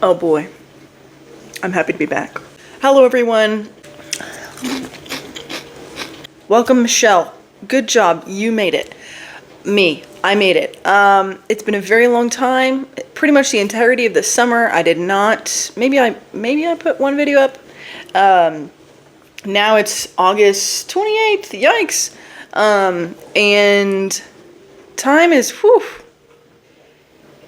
Oh boy, I'm happy to be back. Hello everyone. Welcome Michelle. Good job, you made it. I made it. It's been a very long time. Pretty much the entirety of the summer I did not. Maybe I put one video up. Now it's August 28th. Yikes. And time is, whew,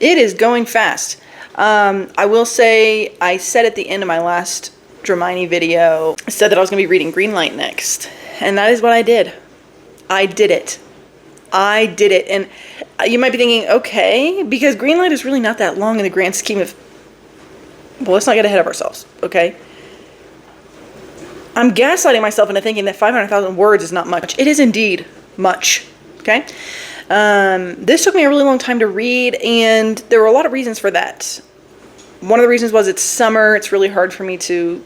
it is going fast. I will say, I said at the end of my last DRAMIONE video, I said that I was going to be reading Greenlight next. And that is what I did. I did it. And you might be thinking, okay, because Greenlight is really not that long in the grand scheme of, well, let's not get ahead of ourselves, okay? I'm gaslighting myself into thinking that 500,000 words is not much. It is indeed much, okay? This took me a really long time to read, and there were a lot of reasons for that. One of the reasons was it's summer. It's really hard for me to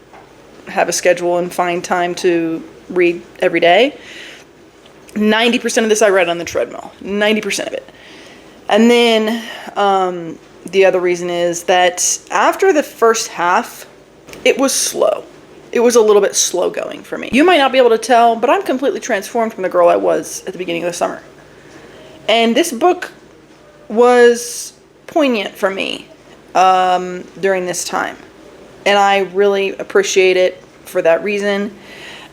have a schedule and find time to read every day. 90% of this I read on the treadmill. 90% of it. And then the other reason is that after the first half, it was slow. It was a little bit slow going for me. You might not be able to tell, but I'm completely transformed from the girl I was at the beginning of the summer. And this book was poignant for me during this time. And I really appreciate it for that reason.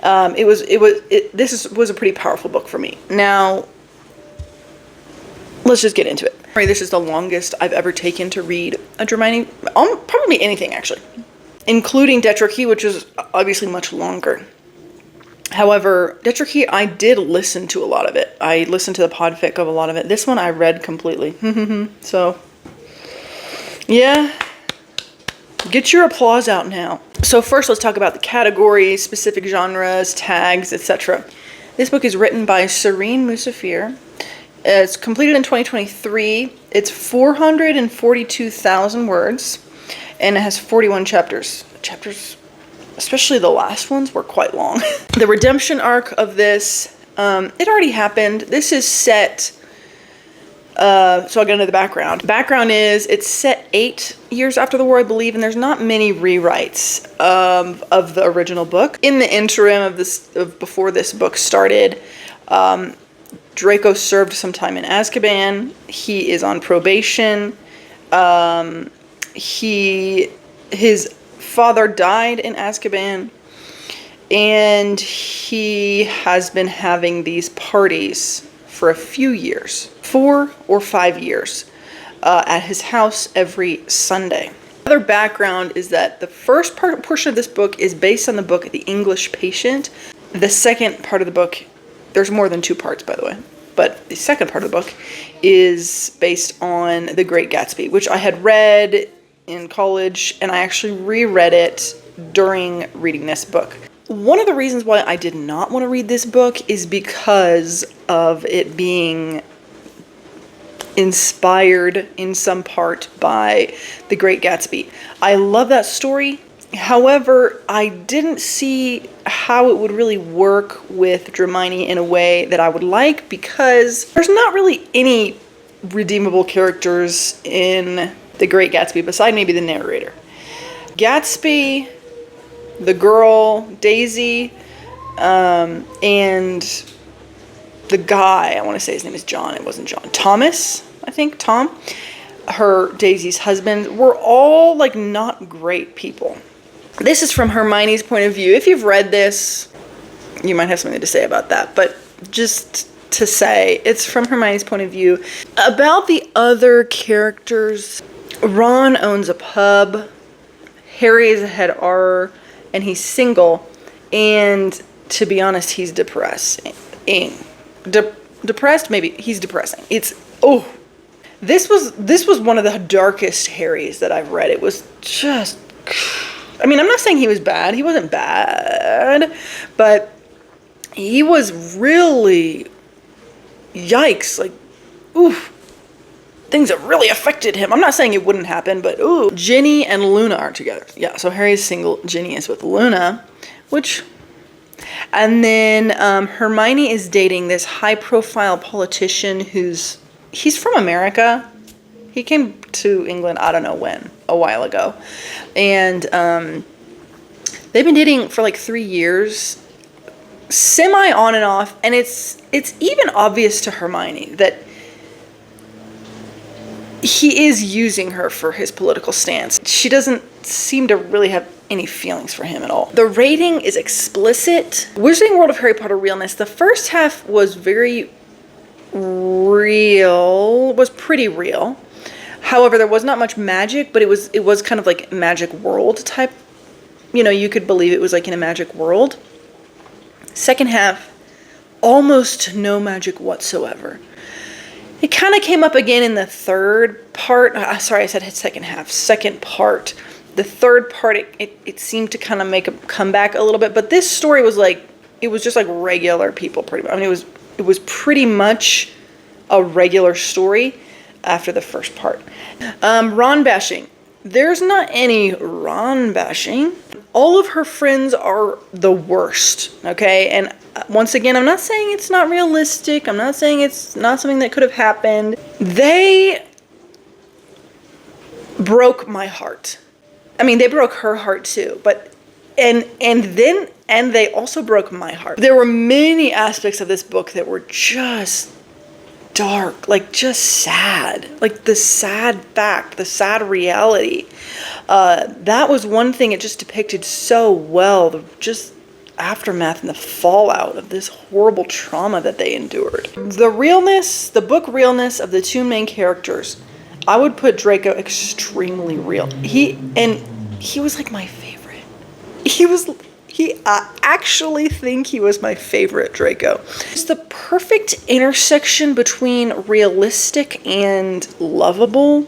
This was a pretty powerful book for me. Now, let's just get into it. This is the longest I've ever taken to read a DRAMIONE, probably anything actually, including DRAMIONE, which is obviously much longer. However, DRAMIONE, I did listen to a lot of it. I listened to the podfic of a lot of it. This one I read completely. So, yeah. Get your applause out now. So first, let's talk about the categories, specific genres, tags, etc. This book is written by Serene Musafir. It's completed in 2023. It's 442,000 words, and it has 41 chapters. Chapters, especially the last ones, were quite long. The redemption arc of this, it already happened. This is set... so I'll get into the background. Background is, it's set 8 years after the war, I believe, and there's not many rewrites of the original book. In the interim of before this book started, Draco served some time in Azkaban. He is on probation. His father died in Azkaban, and he has been having these parties for a few years, 4 or 5 years, at his house every Sunday. Other background is that the first portion of this book is based on the book The English Patient. The second part of the book, there's more than 2 parts by the way, but the second part of the book is based on The Great Gatsby, which I had read in college, and I actually reread it during reading this book. One of the reasons why I did not want to read this book is because of it being inspired in some part by The Great Gatsby. I love that story. However, I didn't see how it would really work with DRAMIONE in a way that I would like, because there's not really any redeemable characters in The Great Gatsby beside maybe the narrator. Gatsby, the girl, Daisy, and the guy, I want to say his name is John, it wasn't John, Thomas, I think, Tom, Daisy's husband, were all like not great people. This is from Hermione's point of view. If you've read this, you might have something to say about that, but just to say, it's from Hermione's point of view. About the other characters, Ron owns a pub, Harry is a head R, and he's single, and to be honest, he's depressing. Depressed? Maybe. He's depressing. It's, oh, this was one of the darkest Harrys that I've read. It was just, I mean, I'm not saying he was bad. He wasn't bad, but he was really, yikes, like, oof. Things that really affected him. I'm not saying it wouldn't happen, but ooh. Ginny and Luna are together. Yeah, so Harry's single, Ginny is with Luna, which... And then Hermione is dating this high-profile politician he's from America. He came to England, I don't know when. a while ago. And they've been dating for like 3 years, semi on and off, and it's even obvious to Hermione that he is using her for his political stance. She doesn't seem to really have any feelings for him at all. The rating is explicit. Wizarding World of Harry Potter realness. The first half was very real, was pretty real. However, there was not much magic, but it was kind of like magic world type. You know, you could believe it was like in a magic world. Second half, almost no magic whatsoever. It kind of came up again in the third part. Sorry, I said second half. Second part. The third part, it seemed to kind of make a comeback a little bit. But this story was like, it was just like regular people pretty much. I mean, it was pretty much a regular story after the first part. Ron bashing. There's not any Ron bashing. All of her friends are the worst, okay? And once again, I'm not saying it's not realistic. I'm not saying it's not something that could have happened. They broke my heart. I mean, they broke her heart too, but and they also broke my heart. There were many aspects of this book that were just dark, like just sad, like the sad fact, the sad reality. That was one thing it just depicted so well, the just aftermath and the fallout of this horrible trauma that they endured. The realness, the book realness of the two main characters, I would put Draco extremely real. He was like my favorite. I actually think he was my favorite Draco. It's the perfect intersection between realistic and lovable.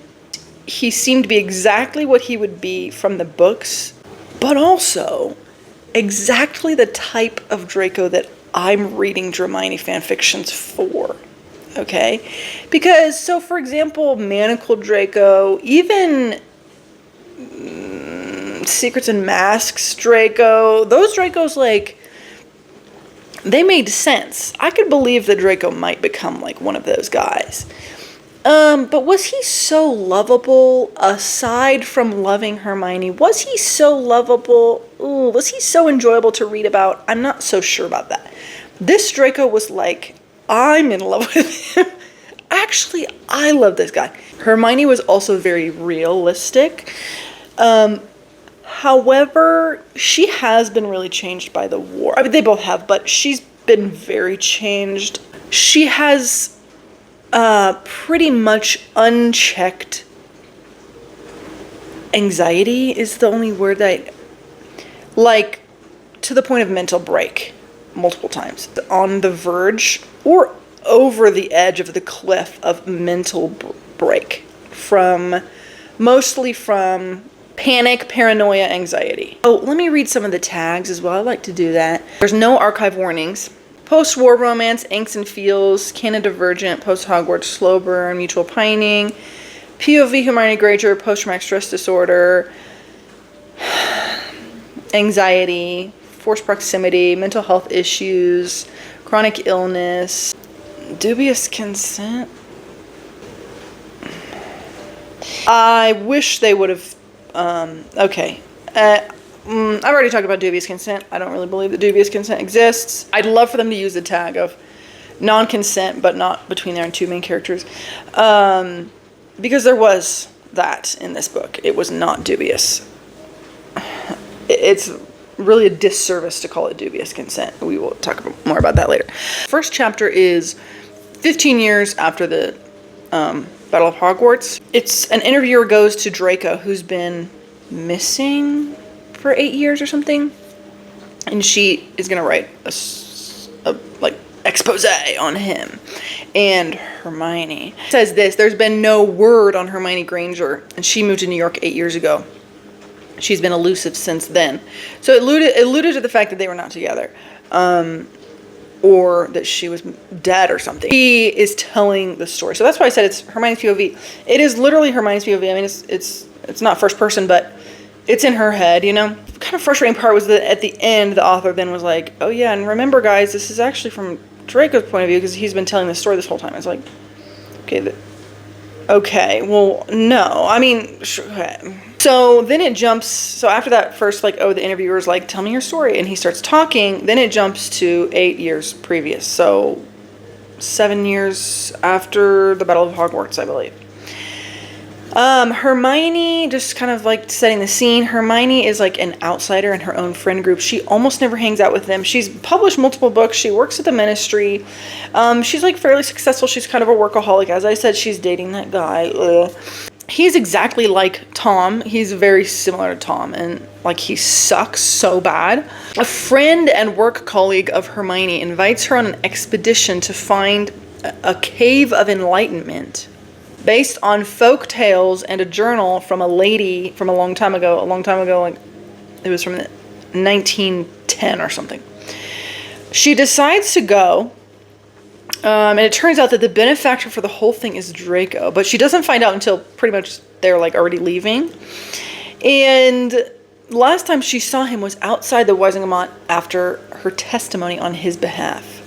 He seemed to be exactly what he would be from the books, but also exactly the type of Draco that I'm reading Dramione fanfictions for. Okay? Because, so for example, Manacled Draco, even Secrets and Masks Draco, those Dracos, like, they made sense. I could believe that Draco might become like one of those guys. But was he so lovable aside from loving Hermione? Was he so lovable? Ooh, was he so enjoyable to read about? I'm not so sure about that. This Draco was like, I'm in love with him. Actually, I love this guy. Hermione was also very realistic. However, she has been really changed by the war. I mean, they both have, but she's been very changed. She has pretty much unchecked anxiety is the only word that, like, to the point of mental break multiple times. On the verge or over the edge of the cliff of mental break mostly from panic, paranoia, anxiety. Oh, let me read some of the tags as well. I like to do that. There's no archive warnings. Post-war romance, angst and feels, canon divergent, post-Hogwarts, slow burn, mutual pining, POV Hermione Granger, post-traumatic stress disorder, anxiety, forced proximity, mental health issues, chronic illness, dubious consent. I wish they would have, okay. I've already talked about dubious consent. I don't really believe that dubious consent exists. I'd love for them to use the tag of non-consent, but not between their two main characters. Because there was that in this book. It was not dubious. It's really a disservice to call it dubious consent. We will talk more about that later. First chapter is 15 years after the Battle of Hogwarts. It's an interviewer goes to Draco, who's been missing for 8 years or something, and she is gonna write a like expose on him. And Hermione says this: there's been no word on Hermione Granger, and she moved to New York 8 years ago. She's been elusive since then. So it alluded to the fact that they were not together, or that she was dead or something. He is telling the story, so that's why I said it's Hermione's POV. It is literally Hermione's POV. I mean, it's not first person, but it's in her head, you know? The kind of frustrating part was that at the end, the author then was like, oh yeah, and remember guys, this is actually from Draco's point of view, because he's been telling this story this whole time. It's like, okay, Okay, well, no. I mean, okay. So then it jumps. So after that first, like, oh, the interviewer's like, tell me your story. And he starts talking. Then it jumps to 8 years previous. So 7 years after the Battle of Hogwarts, I believe. Hermione, just kind of like setting the scene. Hermione is like an outsider in her own friend group. She almost never hangs out with them. She's published multiple books. She works at the ministry. She's like fairly successful. She's kind of a workaholic. As I said, she's dating that guy. Ugh. He's exactly like Tom. He's very similar to Tom, and like he sucks so bad. A friend and work colleague of Hermione invites her on an expedition to find a cave of enlightenment based on folk tales and a journal from a lady from a long time ago, like it was from 1910 or something. She decides to go, and it turns out that the benefactor for the whole thing is Draco, but she doesn't find out until pretty much they're like already leaving. And last time she saw him was outside the Wisingamot after her testimony on his behalf.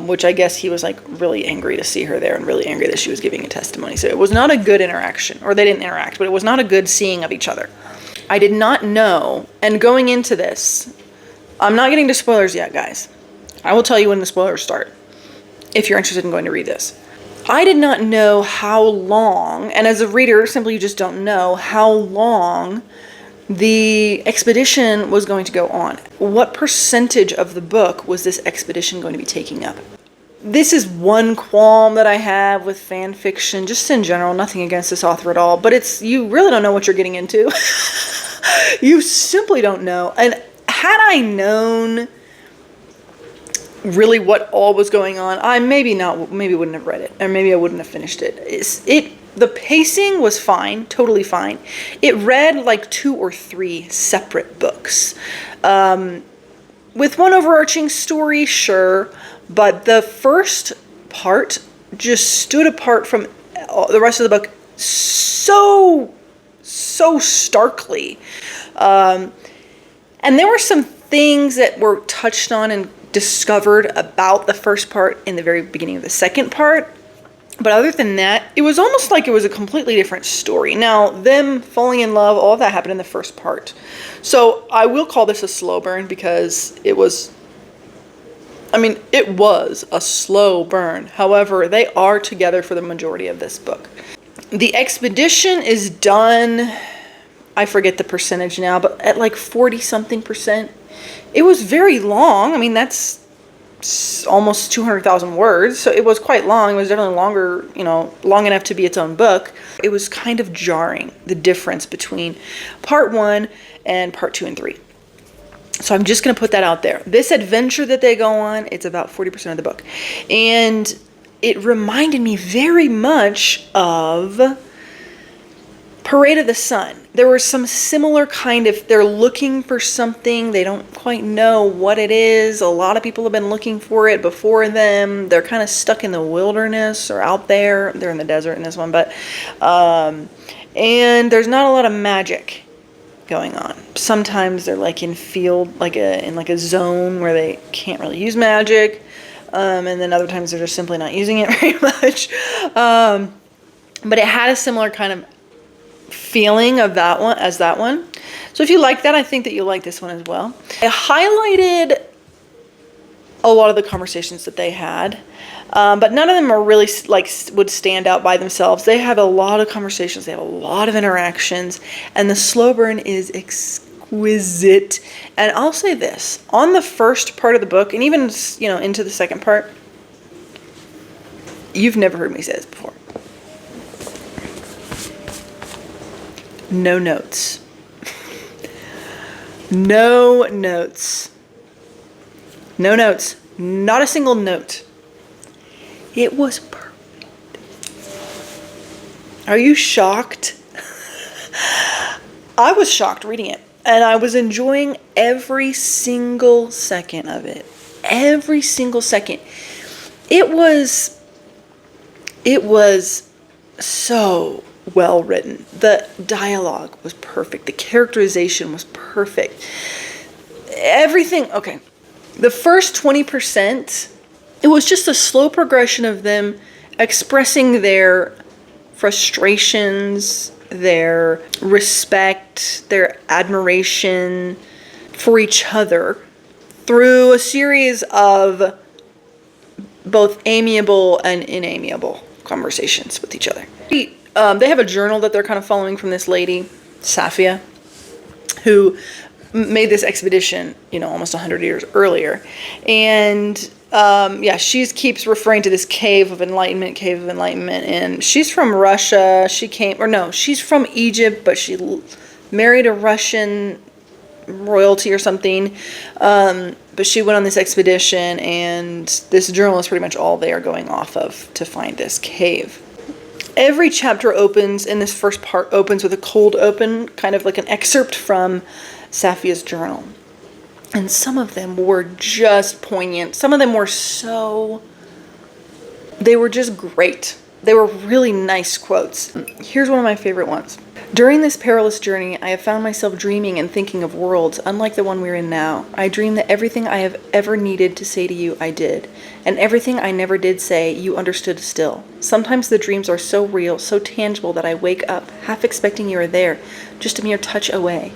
Which I guess he was like really angry to see her there and really angry that she was giving a testimony. So it was not a good interaction, or they didn't interact, but it was not a good seeing of each other. I did not know, and going into this, I'm not getting to spoilers yet, guys. I will tell you when the spoilers start, if you're interested in going to read this. I did not know how long, and as a reader, simply you just don't know how long the expedition was going to go on. What percentage of the book was this expedition going to be taking up? This is one qualm that I have with fan fiction, just in general, nothing against this author at all, but it's, you really don't know what you're getting into. You simply don't know. And had I known really what all was going on, I maybe wouldn't have read it, or maybe I wouldn't have finished it. The pacing was fine, totally fine. It read like 2 or 3 separate books. With one overarching story, sure, but the first part just stood apart from the rest of the book so starkly. And there were some things that were touched on and discovered about the first part in the very beginning of the second part. But other than that, it was almost like it was a completely different story. Now, them falling in love, all of that happened in the first part. So I will call this a slow burn because it was a slow burn. However, they are together for the majority of this book. The expedition is done, I forget the percentage now, but at like 40-something%. It was very long. I mean, that's almost 200,000 words, so it was quite long. It was definitely longer, long enough to be its own book. It was kind of jarring, the difference between part 1 and part 2 and 3. So I'm just going to put that out there. This adventure that they go on, it's about 40% of the book. And it reminded me very much of Parade of the Sun. There were some similar kind of, they're looking for something, they don't quite know what it is. A lot of people have been looking for it before them. They're kind of stuck in the wilderness or out there. They're in the desert in this one, but and there's not a lot of magic going on. Sometimes they're like in field, in a zone where they can't really use magic, and then other times they're just simply not using it very much. But it had a similar kind of feeling of that one. So if you like that, I think that you'll like this one as well. I highlighted a lot of the conversations that they had, but none of them are really would stand out by themselves. They have a lot of conversations, they have a lot of interactions, and the slow burn is exquisite. And I'll say this, on the first part of the book, and even into the second part, you've never heard me say this before. No notes. No notes. No notes. Not a single note. It was perfect. Are you shocked? I was shocked reading it. And I was enjoying every single second of it. Every single second. It was so well written. The dialogue was perfect. The characterization was perfect. Everything, okay. The first 20%, it was just a slow progression of them expressing their frustrations, their respect, their admiration for each other through a series of both amiable and inamiable conversations with each other. They have a journal that they're kind of following from this lady, Safia, who made this expedition, almost 100 years earlier. And she keeps referring to this cave of enlightenment. And she's from Russia. She's from Egypt, but she married a Russian royalty or something. But she went on this expedition, and this journal is pretty much all they are going off of to find this cave. Every chapter opens, in this first part, opens with a cold open, kind of like an excerpt from Safia's journal. And some of them were just poignant. Some of them were they were just great. They were really nice quotes. Here's one of my favorite ones. During this perilous journey, I have found myself dreaming and thinking of worlds unlike the one we're in now. I dream that everything I have ever needed to say to you, I did. And everything I never did say, you understood still. Sometimes the dreams are so real, so tangible that I wake up, half expecting you are there, just a mere touch away.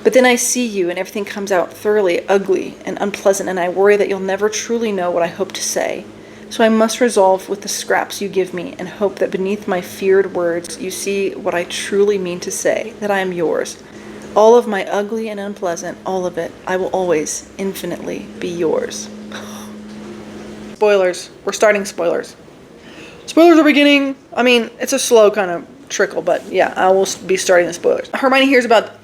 But then I see you and everything comes out thoroughly ugly and unpleasant, and I worry that you'll never truly know what I hope to say. So I must resolve with the scraps you give me and hope that beneath my feared words you see what I truly mean to say, that I am yours. All of my ugly and unpleasant, all of it, I will always, infinitely be yours. Spoilers. We're starting spoilers. Spoilers are beginning. It's a slow kind of trickle, but yeah, I will be starting the spoilers. Hermione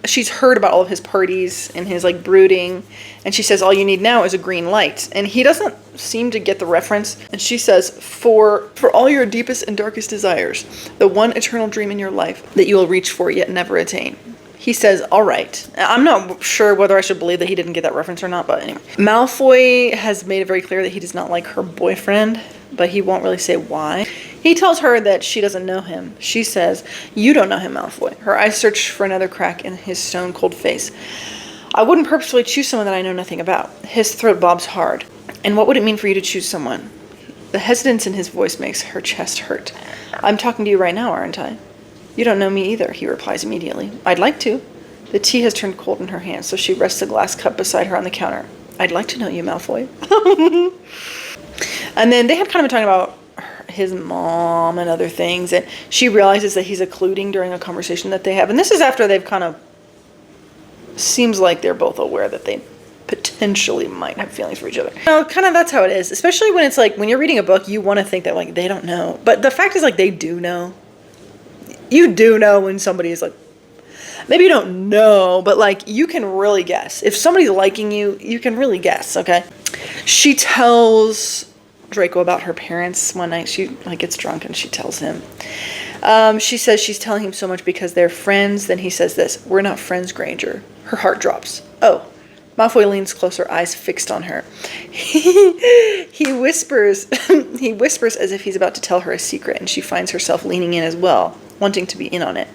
she's heard about all of his parties and his brooding, and she says all you need now is a green light, and he doesn't seem to get the reference, and she says for all your deepest and darkest desires, the one eternal dream in your life that you will reach for yet never attain. He says, all right. I'm not sure whether I should believe that he didn't get that reference or not, but anyway. Malfoy has made it very clear that he does not like her boyfriend, but he won't really say why. He tells her that she doesn't know him. She says, you don't know him, Malfoy. Her eyes search for another crack in his stone-cold face. I wouldn't purposefully choose someone that I know nothing about. His throat bobs hard. And what would it mean for you to choose someone? The hesitance in his voice makes her chest hurt. I'm talking to you right now, aren't I? You don't know me either, he replies immediately. I'd like to. The tea has turned cold in her hand, so she rests a glass cup beside her on the counter. I'd like to know you, Malfoy. And then they have kind of been talking about his mom and other things, and she realizes that he's occluding during a conversation that they have. And this is after they've seems like they're both aware that they potentially might have feelings for each other. Kind of that's how it is. Especially when it's when you're reading a book, you want to think that they don't know. But the fact is they do know. You do know when somebody is maybe you don't know, but you can really guess. If somebody's liking you, you can really guess, okay? She tells Draco about her parents one night. She gets drunk and she tells him. She says she's telling him so much because they're friends. Then he says this, we're not friends, Granger. Her heart drops. Oh. Malfoy leans closer, eyes fixed on her. He whispers as if he's about to tell her a secret, and she finds herself leaning in as well, wanting to be in on it.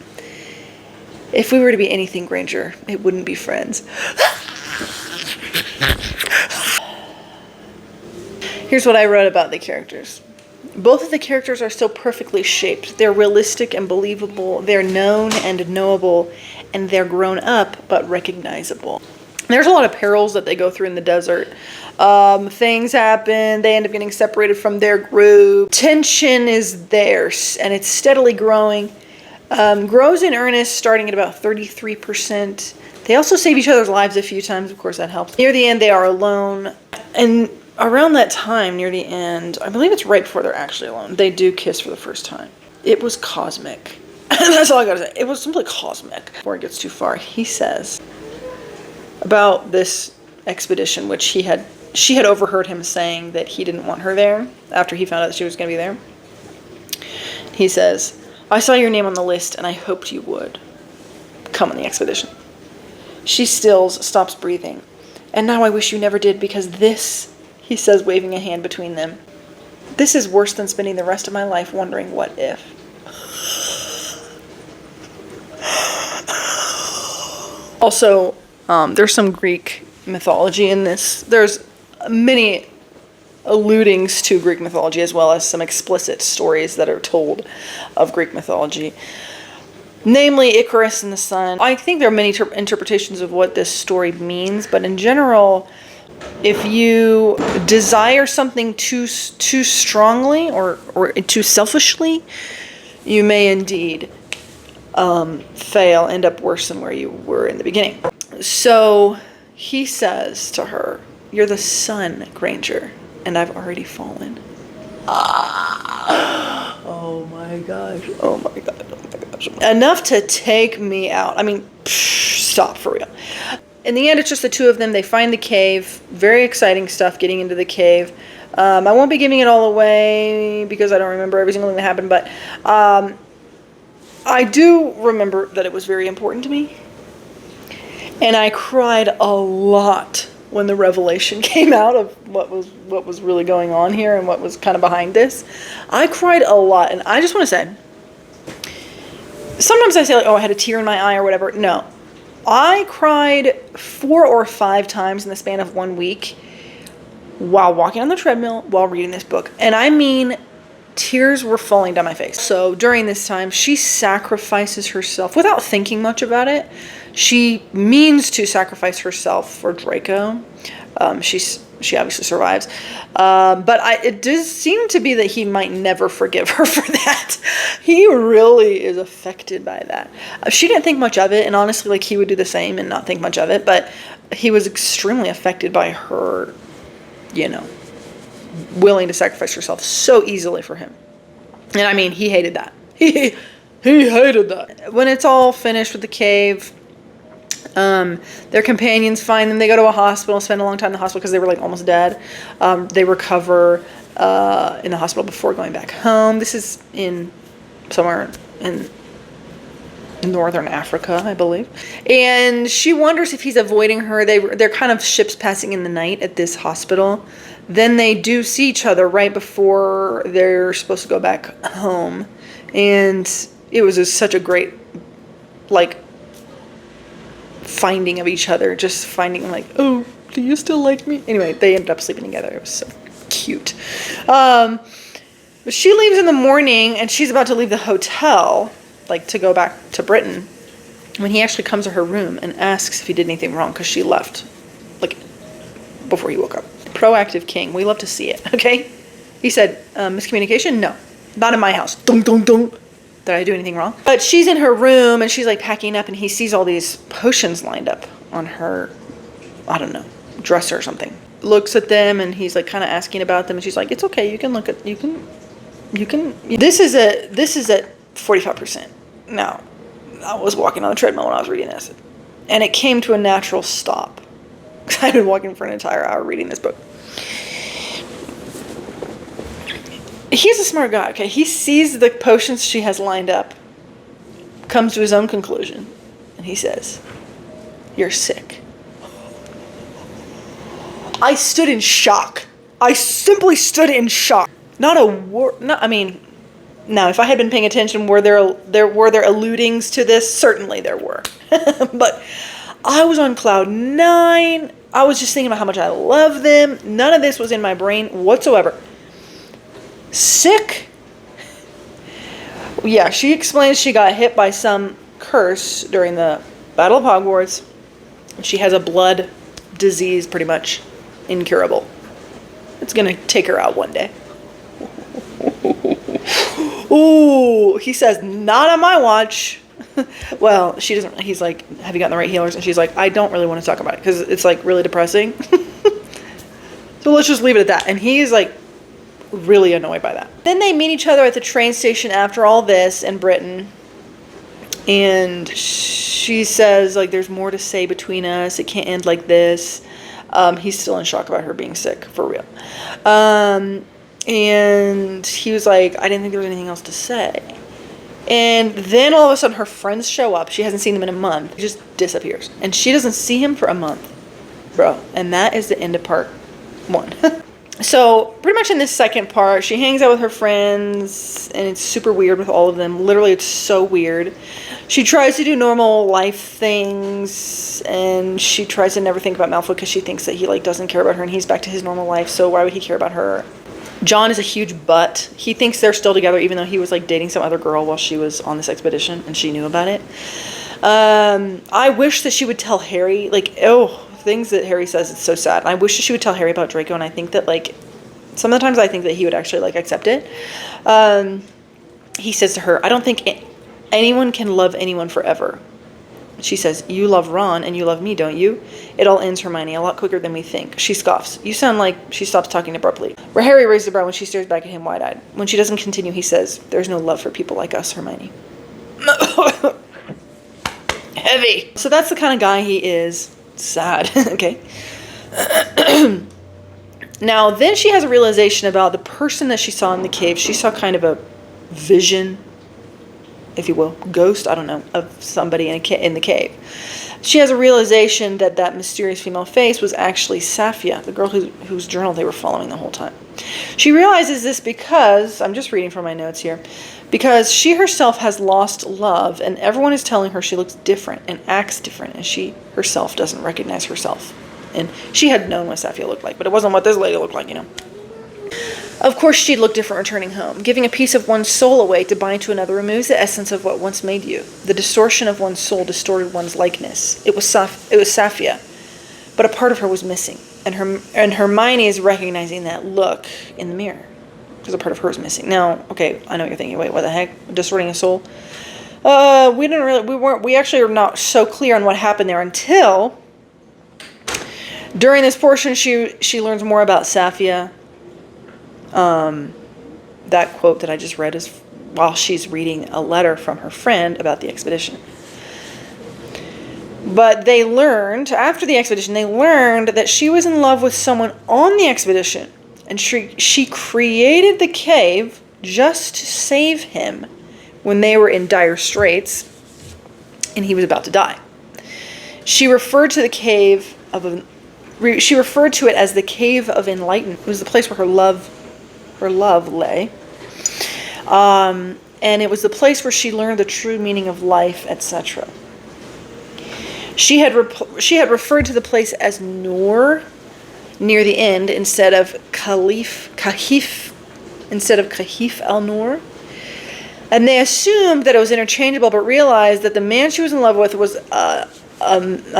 If we were to be anything, Granger, it wouldn't be friends. Here's what I wrote about the characters. Both of the characters are so perfectly shaped. They're realistic and believable. They're known and knowable, and they're grown up but recognizable. There's a lot of perils that they go through in the desert. Things happen. They end up getting separated from their group. Tension is there, and it's steadily growing. Grows in earnest, starting at about 33%. They also save each other's lives a few times. Of course, that helps. Near the end, they are alone. And around that time, near the end, I believe it's right before they're actually alone, they do kiss for the first time. It was cosmic. That's all I gotta say. It was simply cosmic. Before it gets too far, he says about this expedition, which she had overheard him saying that he didn't want her there after he found out that she was going to be there. He says, I saw your name on the list and I hoped you would come on the expedition. She stills, stops breathing. And now I wish you never did, because this, he says, waving a hand between them, this is worse than spending the rest of my life wondering what if. Also, there's some Greek mythology in this. There's many alludings to Greek mythology, as well as some explicit stories that are told of Greek mythology. Namely, Icarus and the sun. I think there are many interpretations of what this story means, but in general, if you desire something too strongly or too selfishly, you may indeed fail, end up worse than where you were in the beginning. So he says to her, "You're the sun, Granger, and I've already fallen." Oh my gosh. Oh my god. Oh my gosh. Enough to take me out. I mean, stop, for real. In the end, it's just the two of them. They find the cave. Very exciting stuff getting into the cave. I won't be giving it all away because I don't remember every single thing that happened, but I do remember that it was very important to me. And I cried a lot when the revelation came out of what was really going on here and what was kind of behind this. I cried a lot, and I just want to say, sometimes I say like, oh, I had a tear in my eye or whatever. No. I cried 4 or 5 times in the span of 1 week while walking on the treadmill while reading this book. And I mean, tears were falling down my face. So during this time, she sacrifices herself without thinking much about it. She means to sacrifice herself for Draco. She obviously survives. But it does seem to be that he might never forgive her for that. He really is affected by that. She didn't think much of it, and honestly, like, he would do the same and not think much of it, but he was extremely affected by her, willing to sacrifice herself so easily for him. And I mean, he hated that. He hated that. When it's all finished with the cave, their companions find them. They go to a hospital, spend a long time in the hospital because they were like almost dead. They recover in the hospital before going back home. This is somewhere in northern Africa, I believe. And she wonders if he's avoiding her. They're kind of ships passing in the night at this hospital. Then they do see each other right before they're supposed to go back home. And it was such a great, like, finding of each other. Just finding, like, oh, do you still like me? Anyway, they ended up sleeping together. It was so cute. But she leaves in the morning, and she's about to leave the hotel, like, to go back to Britain, when he actually comes to her room and asks if he did anything wrong, because she left, like, before he woke up. Proactive king. We love to see it, okay? He said, miscommunication? No. Not in my house. Dun, dun, dun. Did I do anything wrong? But she's in her room, and she's, like, packing up, and he sees all these potions lined up on her, I don't know, dresser or something. Looks at them, and he's, like, kind of asking about them, and she's like, it's okay, you can look at, you can, this is at 45%. Now, I was walking on the treadmill when I was reading this, and it came to a natural stop. I've been walking for an entire hour reading this book. He's a smart guy, okay? He sees the potions she has lined up, comes to his own conclusion, and he says, "You're sick." I stood in shock. I simply stood in shock. Not a word. I mean, now, if I had been paying attention, were there alludings to this? Certainly there were. But I was on cloud 9. I was just thinking about how much I love them. None of this was in my brain whatsoever. Sick? Yeah, she explains she got hit by some curse during the Battle of Hogwarts. She has a blood disease, pretty much incurable. It's going to take her out one day. Ooh, he says, not on my watch. Well, she doesn't. He's like, have you gotten the right healers? And she's like, I don't really want to talk about it because it's like really depressing. So let's just leave it at that. And he's like really annoyed by that. Then they meet each other at the train station after all this in Britain. And she says, like, there's more to say between us. It can't end like this. He's still in shock about her being sick, for real. And he was like, I didn't think there was anything else to say. And then all of a sudden her friends show up. She hasn't seen them in a month. He just disappears. And she doesn't see him for a month. Bro. And that is the end of part 1. So pretty much in this second part, she hangs out with her friends, and it's super weird with all of them. Literally, it's so weird. She tries to do normal life things, and she tries to never think about Malfoy because she thinks that he like doesn't care about her, and he's back to his normal life. So why would he care about her? John is a huge butt. He thinks they're still together, even though he was like dating some other girl while she was on this expedition, and she knew about it. I wish that she would tell Harry, like, things that Harry says, it's so sad. And I wish that she would tell Harry about Draco, and I think that, like, sometimes I think that he would actually, like, accept it. He says to her, I don't think anyone can love anyone forever. She says, you love Ron and you love me, don't you? It all ends, Hermione, a lot quicker than we think. She scoffs. You sound like... She stops talking abruptly. Where Harry raises a brow when she stares back at him wide-eyed. When she doesn't continue, he says, there's no love for people like us, Hermione. Heavy. So that's the kind of guy he is. Sad. Okay. Now, then she has a realization about the person that she saw in the cave. She saw kind of a vision, if you will, ghost, I don't know, of somebody in the cave. She has a realization that that mysterious female face was actually Safia, the girl whose journal they were following the whole time. She realizes this because, I'm just reading from my notes here, because she herself has lost love, and everyone is telling her she looks different and acts different, and she herself doesn't recognize herself. And she had known what Safia looked like, but it wasn't what this lady looked like, you know. Of course, she'd look different returning home. Giving a piece of one's soul away to bind to another removes the essence of what once made you. The distortion of one's soul distorted one's likeness. It was Safia, but a part of her was missing, and Hermione is recognizing that look in the mirror because a part of her is missing. Now, okay, I know what you're thinking. Wait, what the heck? Distorting a soul? We actually are not so clear on what happened there until during this portion. She learns more about Safia. That quote that I just read is while she's reading a letter from her friend about the expedition. But they learned, after the expedition, that she was in love with someone on the expedition. And she created the cave just to save him when they were in dire straits and he was about to die. She referred to the cave she referred to it as the Cave of Enlightenment. It was the place where her love lay. And it was the place where she learned the true meaning of life, etc. She had referred to the place as Noor near the end instead of Kahif al-Noor. And they assumed that it was interchangeable, but realized that the man she was in love with was a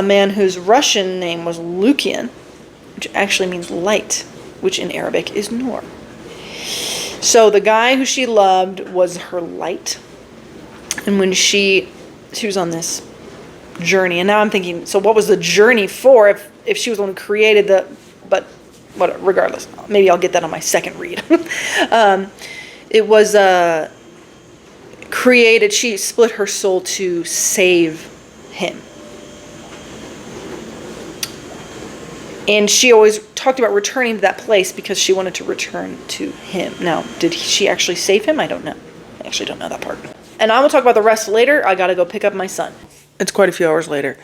man whose Russian name was Lukian, which actually means light, which in Arabic is Noor. So the guy who she loved was her light. And when she was on this journey, and now I'm thinking, so what was the journey for if she was the one who created regardless, maybe I'll get that on my second read. It was created, she split her soul to save him. And she always talked about returning to that place because she wanted to return to him. Now, did she actually save him? I don't know. I actually don't know that part. And I will talk about the rest later. I gotta go pick up my son. It's quite a few hours later.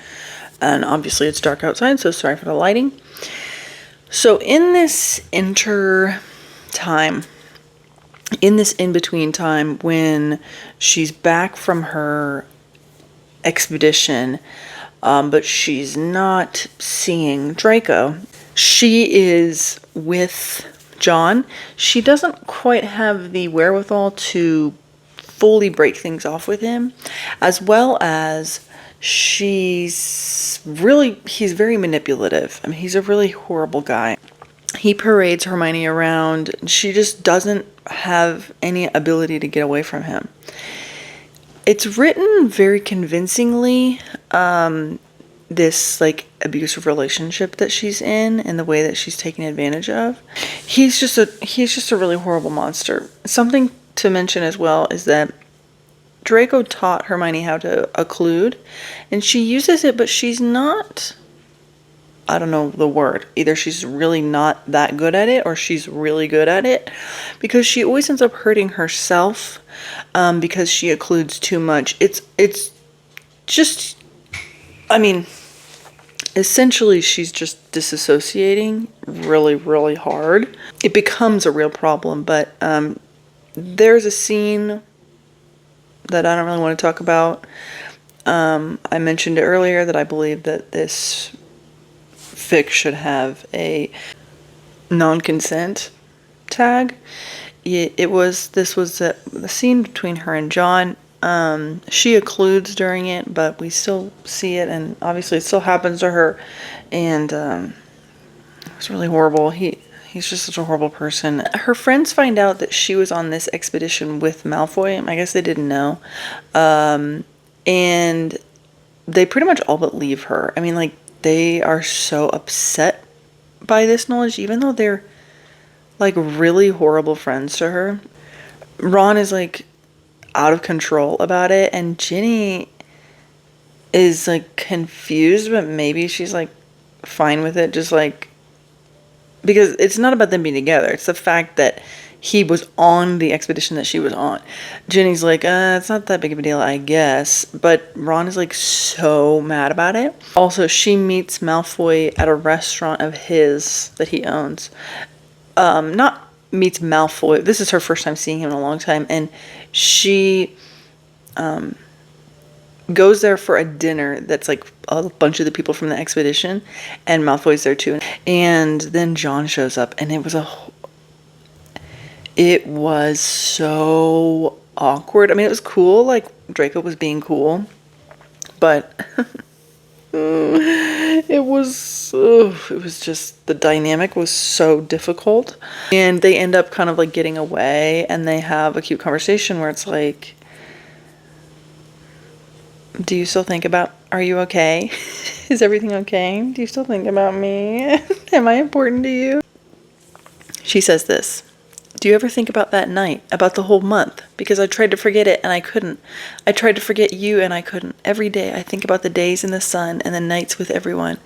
And obviously it's dark outside, so sorry for the lighting. So in this in-between time when she's back from her expedition, but she's not seeing Draco, she is with John. She doesn't quite have the wherewithal to fully break things off with him, as well as he's very manipulative. I mean, he's a really horrible guy. He parades Hermione around. She just doesn't have any ability to get away from him. It's written very convincingly, this like abusive relationship that she's in and the way that she's taken advantage of. He's just a really horrible monster. Something to mention as well is that Draco taught Hermione how to occlude, and she uses it, but she's not, I don't know the word. Either she's really not that good at it or she's really good at it, because she always ends up hurting herself because she occludes too much. It's just, I mean, essentially she's just disassociating really, really hard. It becomes a real problem, but there's a scene that I don't really want to talk about. I mentioned earlier that I believe that this fic should have a non-consent tag. This was the scene between her and John. She occludes during it, but we still see it, and obviously it still happens to her, and it's really horrible. He's just such a horrible person. Her friends find out that she was on this expedition with Malfoy. I guess they didn't know, and they pretty much all but leave her. I mean, like, they are so upset by this knowledge, even though they're like really horrible friends to her. Ron is like out of control about it, and Ginny is like confused, but maybe she's like fine with it, just like, because it's not about them being together, it's the fact that he was on the expedition that she was on. Ginny's like, it's not that big of a deal, I guess, but Ron is like so mad about it. Also, she meets Malfoy at a restaurant of his that he owns. Not meets Malfoy. This is her first time seeing him in a long time, and she goes there for a dinner that's like a bunch of the people from the expedition, and Malfoy's there too. And then John shows up, and it was so awkward. I mean, it was cool, like Draco was being cool, but it was just, the dynamic was so difficult. And they end up kind of like getting away, and they have a cute conversation where it's like, do you still think about, are you okay? Is everything okay? Do you still think about me? Am I important to you? She says this: do you ever think about that night, about the whole month? Because I tried to forget it and I couldn't. I tried to forget you and I couldn't. Every day I think about the days in the sun and the nights with everyone,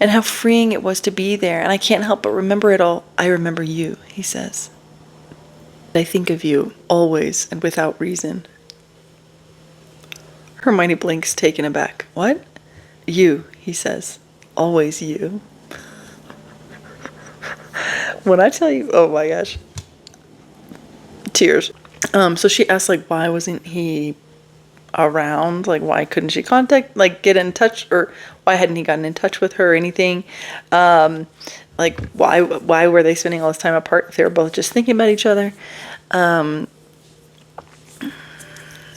and how freeing it was to be there, and I can't help but remember it all. I remember you, he says. I think of you, always and without reason. Hermione blinks, taken aback. What? You, he says. Always you. When I tell you, oh my gosh. Tears. So she asks, like, why wasn't he around? Like, why couldn't she get in touch, or why hadn't he gotten in touch with her or anything? Like, why were they spending all this time apart if they were both just thinking about each other?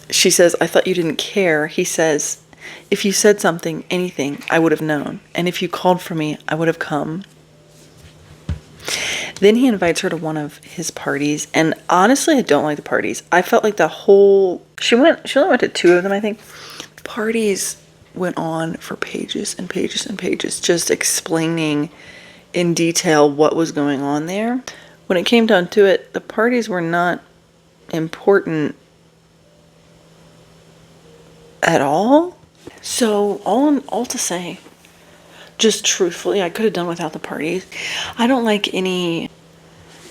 She says, I thought you didn't care. He says, if you said something, anything, I would have known. And if you called for me, I would have come. Then he invites her to one of his parties. And honestly, I don't like the parties. I felt like she only went to 2 of them, I think. Parties went on for pages and pages and pages, just explaining in detail what was going on there. When it came down to it, the parties were not important at all. So all to say, just truthfully, I could have done without the parties. I don't like any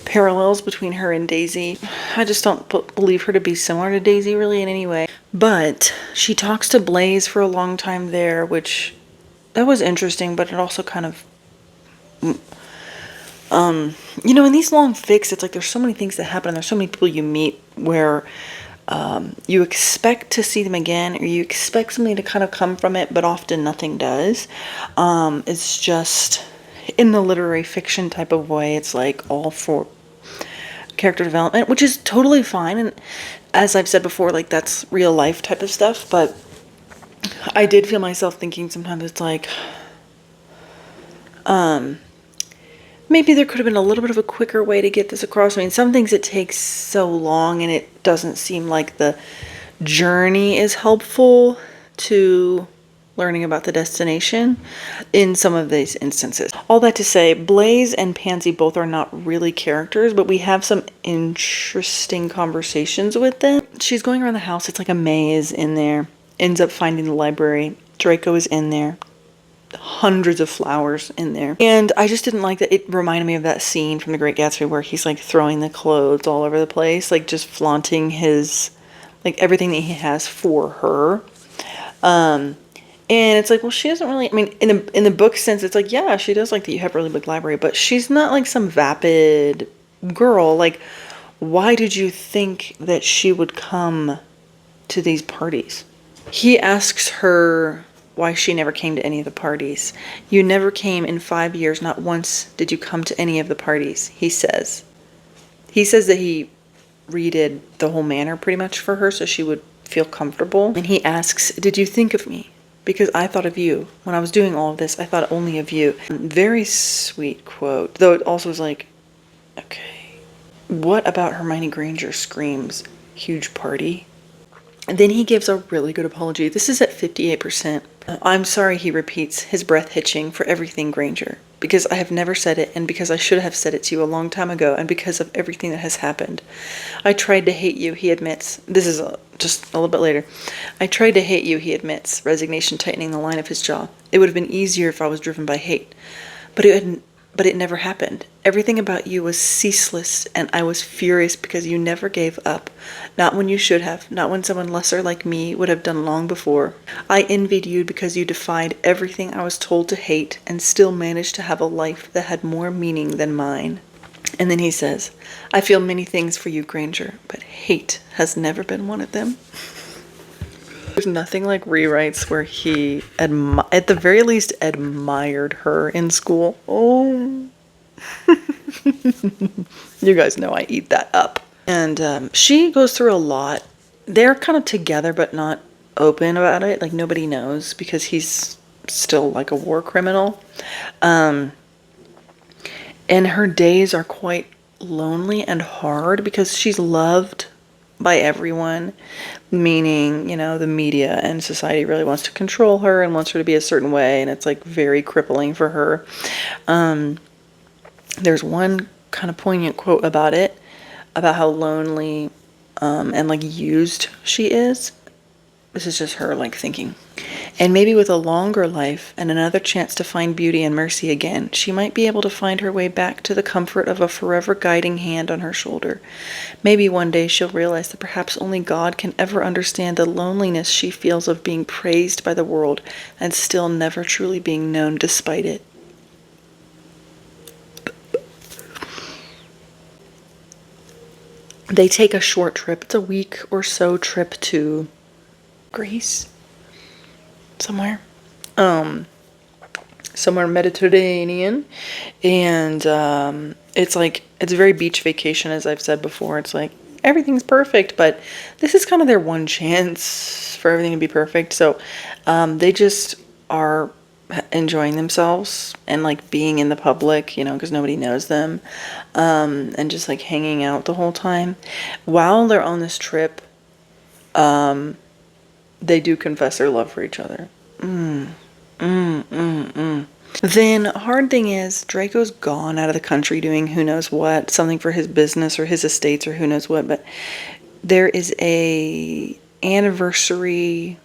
parallels between her and Daisy. I just don't believe her to be similar to Daisy really in any way. But she talks to Blaise for a long time there, which that was interesting, but it also kind of in these long fics, it's like there's so many things that happen, and there's so many people you meet where you expect to see them again, or you expect something to kind of come from it, but often nothing does. It's just, in the literary fiction type of way, it's like all for character development, which is totally fine. And as I've said before, like, that's real life type of stuff. But I did feel myself thinking sometimes it's like, maybe there could have been a little bit of a quicker way to get this across. I mean, some things it takes so long, and it doesn't seem like the journey is helpful to learning about the destination in some of these instances. All that to say, Blaise and Pansy both are not really characters, but we have some interesting conversations with them. She's going around the house. It's like a maze in there. Ends up finding the library. Draco is in there. Hundreds of flowers in there. And I just didn't like that. It reminded me of that scene from The Great Gatsby where he's like throwing the clothes all over the place, like just flaunting his, like, everything that he has for her. And it's like, well, she doesn't really, I mean, in the book sense, it's like, yeah, she does like that you have a really big library, but she's not like some vapid girl. Like, why did you think that she would come to these parties? He asks her why she never came to any of the parties. You never came in 5 years, not once did you come to any of the parties, he says. He says that he redid the whole manor pretty much for her so she would feel comfortable. And he asks, did you think of me? Because I thought of you. When I was doing all of this, I thought only of you. Very sweet quote. Though it also was like, okay, what about Hermione Granger screams, huge party? And then he gives a really good apology. This is at 58%. I'm sorry, he repeats, his breath hitching, for everything, Granger. Because I have never said it, and because I should have said it to you a long time ago, and because of everything that has happened. I tried to hate you, he admits. This is just a little bit later. I tried to hate you, he admits, resignation tightening the line of his jaw. It would have been easier if I was driven by hate. But it never happened. Everything about you was ceaseless, and I was furious because you never gave up. Not when you should have, not when someone lesser like me would have done long before. I envied you because you defied everything I was told to hate and still managed to have a life that had more meaning than mine. And then he says, I feel many things for you, Granger, but hate has never been one of them. There's nothing like rewrites where he, at the very least, admired her in school. Oh. You guys know I eat that up. And she goes through a lot. They're kind of together, but not open about it. Like, nobody knows because he's still like a war criminal. And her days are quite lonely and hard because she's loved by everyone, meaning, you know, the media and society really wants to control her and wants her to be a certain way, and it's like very crippling for her. There's one kind of poignant quote about it, about how lonely and like used she is. This is just her like thinking. And maybe with a longer life and another chance to find beauty and mercy again, she might be able to find her way back to the comfort of a forever guiding hand on her shoulder. Maybe one day she'll realize that perhaps only God can ever understand the loneliness she feels of being praised by the world and still never truly being known despite it. They take a short trip. It's a week or so trip to Greece. Somewhere Mediterranean, and it's like, it's a very beach vacation, as I've said before. It's like everything's perfect, but this is kind of their one chance for everything to be perfect. So they just are enjoying themselves and like being in the public, you know, because nobody knows them, and just like hanging out the whole time while they're on this trip. They do confess their love for each other. Then, hard thing is, Draco's gone out of the country doing who knows what, something for his business or his estates or who knows what, but there is a anniversary,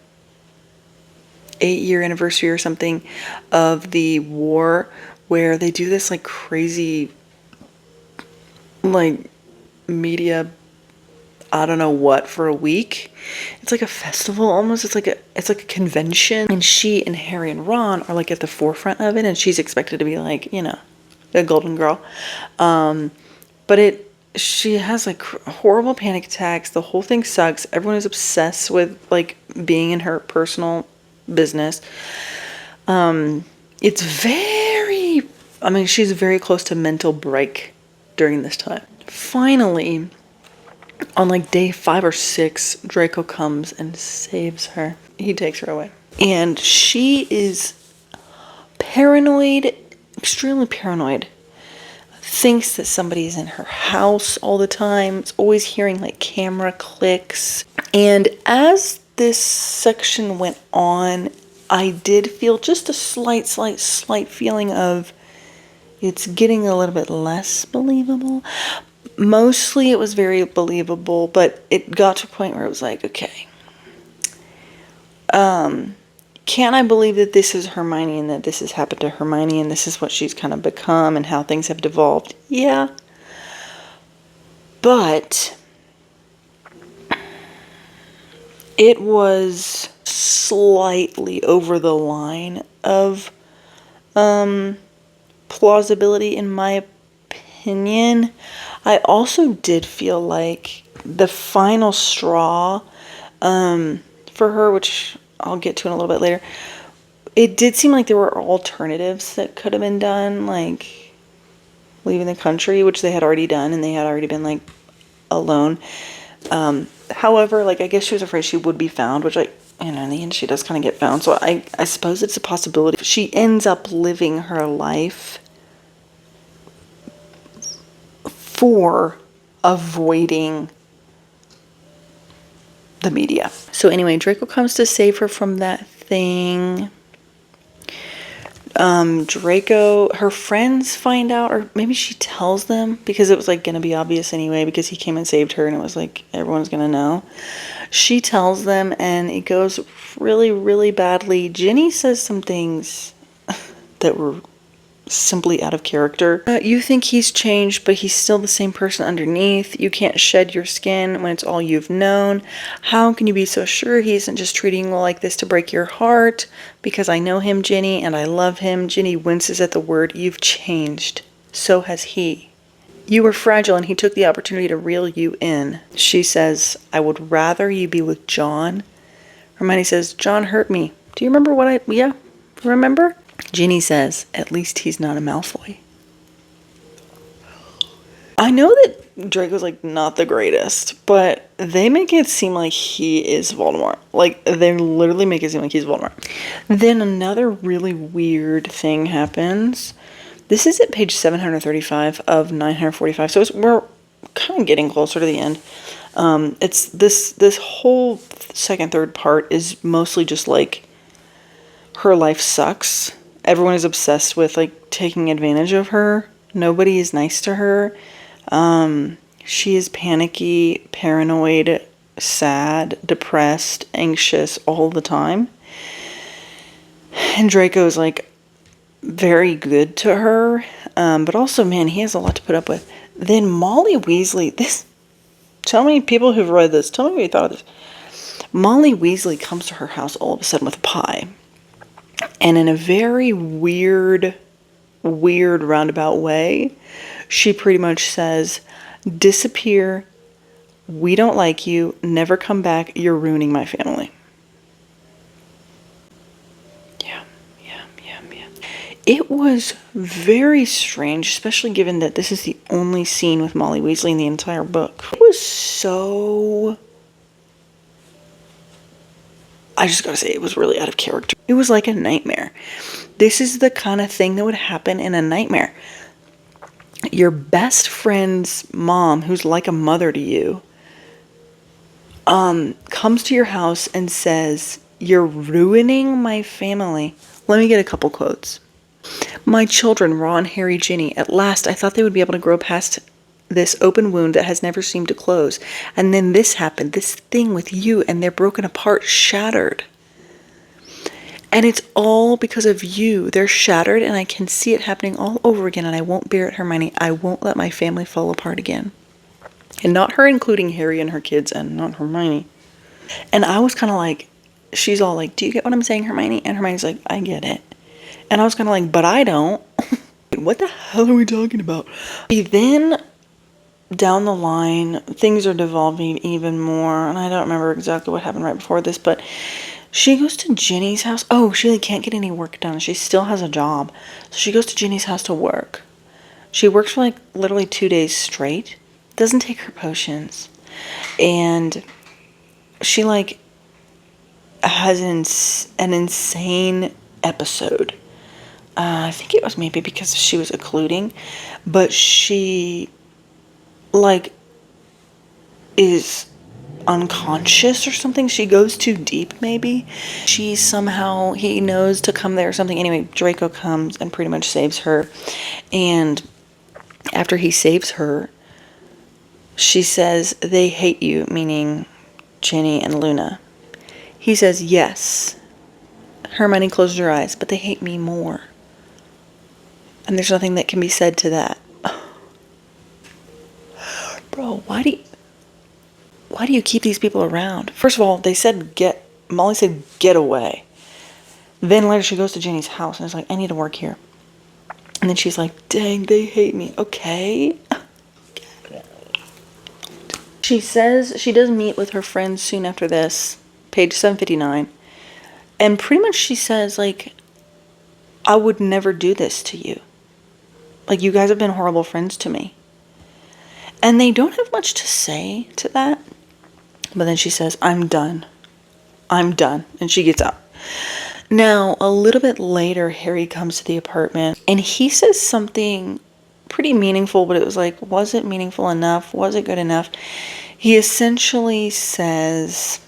8-year anniversary or something of the war, where they do this like crazy, like, media, I don't know what, for a week. It's like a festival almost. It's like a convention, and she and Harry and Ron are like at the forefront of it, and she's expected to be like, you know, a golden girl. But she has like horrible panic attacks. The whole thing sucks. Everyone is obsessed with like being in her personal business. It's very, I mean, she's very close to mental break during this time. Finally, on like day 5 or 6, Draco comes and saves her. He takes her away. And she is paranoid, extremely paranoid. Thinks that somebody's in her house all the time. It's always hearing like camera clicks. And as this section went on, I did feel just a slight feeling of it's getting a little bit less believable. Mostly it was very believable, but it got to a point where it was like, okay, can I believe that this is Hermione and that this has happened to Hermione and this is what she's kind of become and how things have devolved? Yeah. But it was slightly over the line of plausibility in my opinion. I also did feel like the final straw for her, which I'll get to in a little bit later, it did seem like there were alternatives that could have been done, like leaving the country, which they had already done, and they had already been like alone. However, like, I guess she was afraid she would be found, which, like, you know, in the end she does kind of get found, so I suppose it's a possibility. She ends up living her life for avoiding the media. So anyway, Draco comes to save her from that thing. Draco, her friends find out, or maybe she tells them, because it was like gonna be obvious anyway, because he came and saved her and it was like everyone's gonna know. She tells them and it goes really, really badly. Ginny says some things that were simply out of character. You think he's changed, but he's still the same person underneath. You can't shed your skin when it's all you've known. How can you be so sure he isn't just treating you like this to break your heart? Because I know him, Ginny, and I love him. Ginny winces at the word, you've changed. So has he. You were fragile and he took the opportunity to reel you in. She says, I would rather you be with John. Hermione says, John hurt me. Do you remember yeah, remember? Ginny says, at least he's not a Malfoy. I know that Draco's like not the greatest, but they make it seem like he is Voldemort. Like, they literally make it seem like he's Voldemort. Then another really weird thing happens. This is at page 735 of 945, so we're kind of getting closer to the end. It's this whole second, third part is mostly just like her life sucks. Everyone is obsessed with like taking advantage of her. Nobody is nice to her. She is panicky, paranoid, sad, depressed, anxious all the time. And Draco is like very good to her. But also, man, he has a lot to put up with. Then Molly Weasley, tell me, people who've read this, tell me what you thought of this. Molly Weasley comes to her house all of a sudden with a pie. And in a very weird roundabout way, she pretty much says, disappear, we don't like you, never come back, you're ruining my family. Yeah. It was very strange, especially given that this is the only scene with Molly Weasley in the entire book. It was so... I just gotta say, it was really out of character. It was like a nightmare. This is the kind of thing that would happen in a nightmare. Your best friend's mom, who's like a mother to you, comes to your house and says, you're ruining my family. Let me get a couple quotes. My children, Ron, Harry, Ginny, at last I thought they would be able to grow past this open wound that has never seemed to close. And then this happened, this thing with you, and they're broken apart, shattered. And it's all because of you. They're shattered, and I can see it happening all over again, and I won't bear it, Hermione. I won't let my family fall apart again. And not her including Harry and her kids, and not Hermione. And I was kind of like, she's all like, do you get what I'm saying, Hermione? And Hermione's like, I get it. And I was kind of like, but I don't. What the hell are we talking about? Then... down the line, things are devolving even more, and I don't remember exactly what happened right before this, but she goes to Ginny's house. Oh, she like can't get any work done. She still has a job. So she goes to Ginny's house to work. She works for like literally 2 days straight. Doesn't take her potions. And she like has an insane episode. I think it was maybe because she was occluding, but she... like is unconscious or something. She goes too deep, maybe. He knows to come there or something. Anyway, Draco comes and pretty much saves her. And after he saves her, she says, they hate you, meaning Ginny and Luna. He says, yes. Hermione closed her eyes, but they hate me more. And there's nothing that can be said to that. Bro, why do you keep these people around? First of all, they said get Molly said, get away. Then later she goes to Jenny's house and is like, I need to work here. And then she's like, dang, they hate me. Okay. She says she does meet with her friends soon after this, page 759. And pretty much she says, like, I would never do this to you. Like, you guys have been horrible friends to me. And they don't have much to say to that. But then she says, I'm done. I'm done. And she gets up. Now, a little bit later, Harry comes to the apartment. And he says something pretty meaningful. But it was like, was it meaningful enough? Was it good enough? He essentially says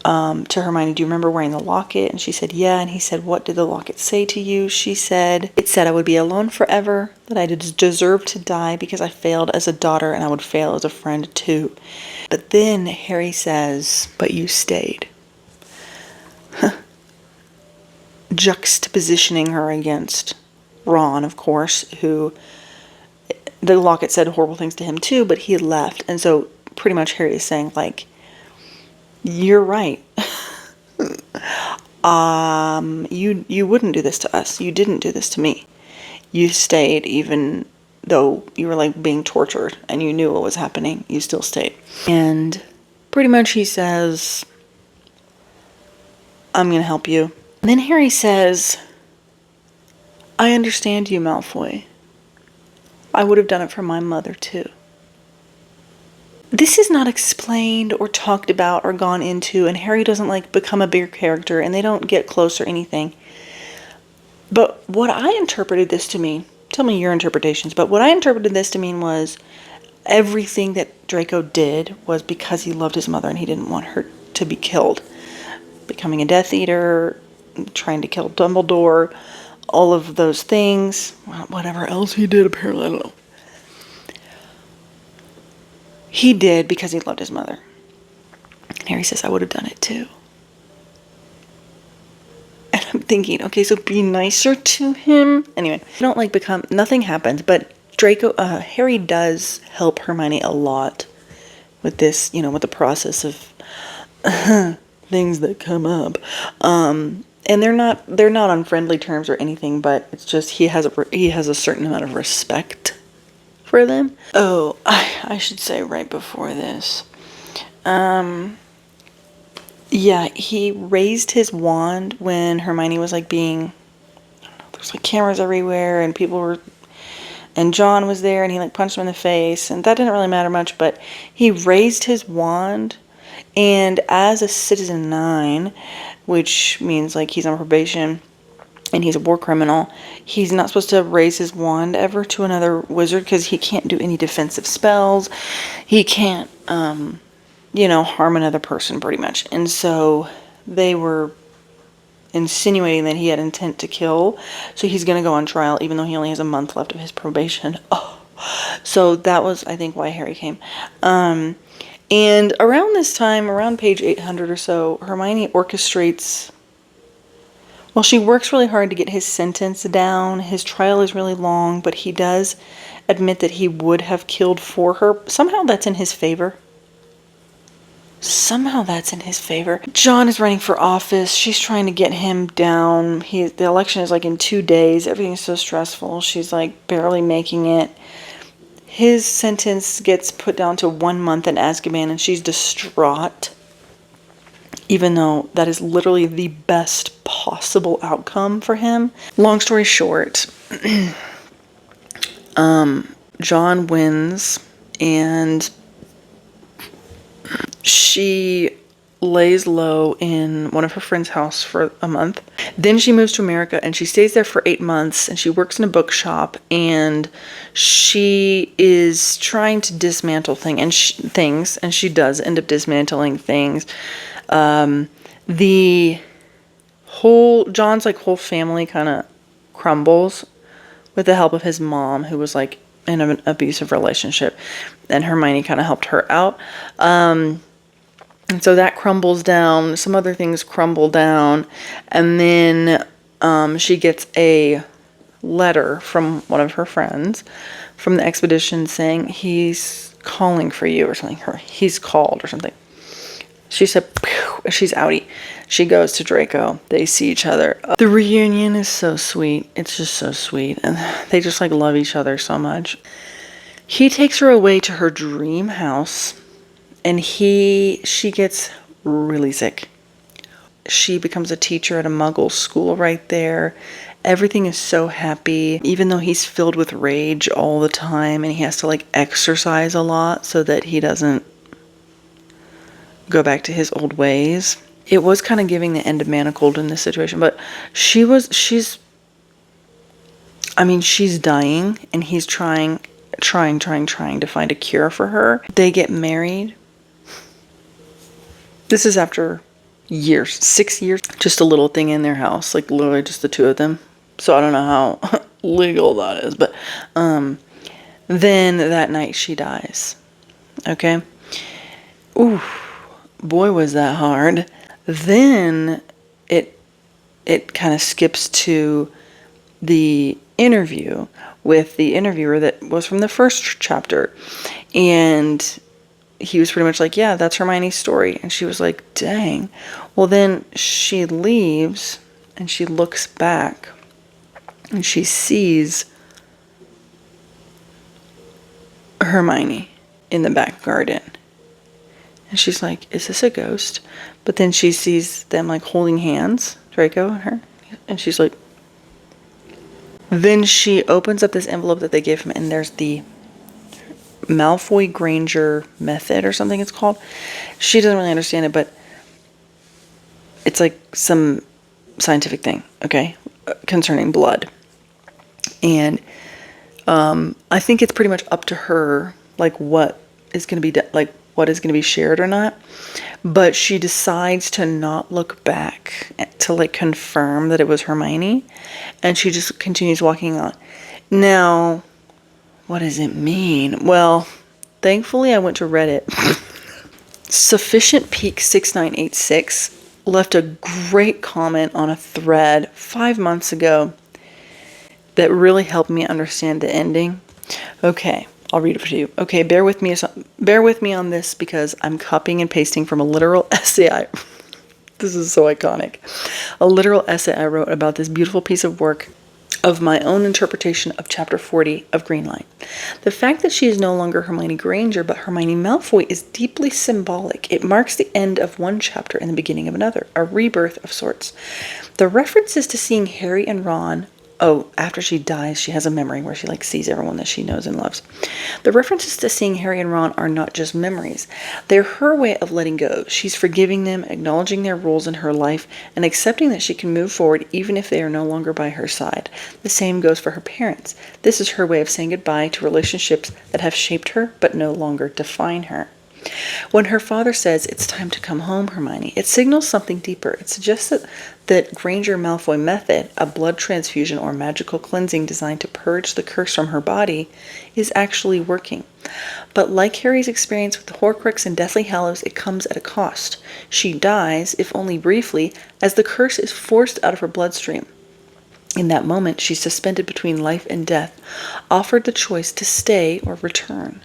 to Hermione, do you remember wearing the locket? And she said, yeah. And he said, what did the locket say to you? She said, it said I would be alone forever, that I deserve to die because I failed as a daughter and I would fail as a friend too. But then Harry says, but you stayed. Juxtapositioning her against Ron, of course, who the locket said horrible things to him too, but he left. And so pretty much Harry is saying, like, you're right. You wouldn't do this to us. You didn't do this to me. You stayed even though you were like being tortured and you knew what was happening. You still stayed. And pretty much he says, I'm going to help you. And then Harry says, I understand you, Malfoy. I would have done it for my mother too. This is not explained or talked about or gone into, and Harry doesn't like become a bigger character, and they don't get close or anything. But what I interpreted this to mean, tell me your interpretations, but what I interpreted this to mean was everything that Draco did was because he loved his mother and he didn't want her to be killed. Becoming a Death Eater, trying to kill Dumbledore, all of those things, whatever else he did apparently, I don't know. He did because he loved his mother. And Harry says, I would have done it too. And I'm thinking, okay, so be nicer to him. Anyway, don't like become, nothing happens, but Harry does help Hermione a lot with this, with the process of things that come up. And they're not on friendly terms or anything, but it's just he has a certain amount of respect for them. Oh, I should say right before this. Yeah, he raised his wand when Hermione was like being, I don't know, there's like cameras everywhere and and John was there and he like punched him in the face, and that didn't really matter much, but he raised his wand, and as a Citizen 9, which means like he's on probation, and he's a war criminal, he's not supposed to raise his wand ever to another wizard because he can't do any defensive spells. He can't, harm another person pretty much. And so they were insinuating that he had intent to kill. So he's going to go on trial even though he only has a month left of his probation. Oh. So that was, I think, why Harry came. And around this time, around page 800 or so, Hermione orchestrates... Well, she works really hard to get his sentence down. His trial is really long, but he does admit that he would have killed for her. Somehow that's in his favor. John is running for office. She's trying to get him down. The election is like in 2 days. Everything's so stressful. She's like barely making it. His sentence gets put down to 1 month in Azkaban, and she's distraught. Even though that is literally the best possible outcome for him. Long story short, John wins, and she lays low in one of her friend's house for a month. Then she moves to America, and she stays there for 8 months, and she works in a bookshop, and she is trying to dismantle things, and she does end up dismantling things. John's whole family kind of crumbles with the help of his mom, who was like in an abusive relationship, and Hermione kind of helped her out. And so that crumbles down. Some other things crumble down, and then she gets a letter from one of her friends from the expedition saying he's calling for you or something. He's called or something. She said, "Phew," she's outie. She goes to Draco. They see each other. The reunion is so sweet. It's just so sweet. And they just like love each other so much. He takes her away to her dream house, and she gets really sick. She becomes a teacher at a Muggle school right there. Everything is so happy, even though he's filled with rage all the time, and he has to like exercise a lot so that he doesn't go back to his old ways. It was kind of giving the end of Manacled in this situation, but she's dying, and he's trying to find a cure for her. They get married. This is after years, 6 years, just a little thing in their house, like literally just the two of them. So I don't know how legal that is, but then that night she dies. Okay. Ooh, boy, was that hard. Then it kind of skips to the interview with the interviewer that was from the first chapter, and he was pretty much like, yeah, that's Hermione's story. And she was like, dang. Well, then she leaves and she looks back and she sees Hermione in the back garden. And she's like, is this a ghost? But then she sees them like holding hands, Draco and her. And she's like, then she opens up this envelope that they gave him, and there's the Malfoy Granger method or something it's called. She doesn't really understand it, but it's like some scientific thing, okay, concerning blood. And I think it's pretty much up to her, like what is going to be what is going to be shared or not. But she decides to not look back to like confirm that it was Hermione, and she just continues walking on. Now, what does it mean? Well, thankfully I went to Reddit. Sufficient Peak 6986 left a great comment on a thread 5 months ago that really helped me understand the ending. Okay, I'll read it to you. Okay, bear with me on this because I'm copying and pasting from a literal essay. This is so iconic. A literal essay I wrote about this beautiful piece of work of my own interpretation of chapter 40 of Greenlight. The fact that she is no longer Hermione Granger but Hermione Malfoy is deeply symbolic. It marks the end of one chapter and the beginning of another, a rebirth of sorts. The references to seeing Harry and Ron, after she dies, she has a memory where she like sees everyone that she knows and loves. The references to seeing Harry and Ron are not just memories. They're her way of letting go. She's forgiving them, acknowledging their roles in her life, and accepting that she can move forward even if they are no longer by her side. The same goes for her parents. This is her way of saying goodbye to relationships that have shaped her but no longer define her. When her father says, it's time to come home, Hermione, it signals something deeper. It suggests that Granger-Malfoy method, a blood transfusion or magical cleansing designed to purge the curse from her body, is actually working. But like Harry's experience with the Horcrux and Deathly Hallows, it comes at a cost. She dies, if only briefly, as the curse is forced out of her bloodstream. In that moment, she's suspended between life and death, offered the choice to stay or return.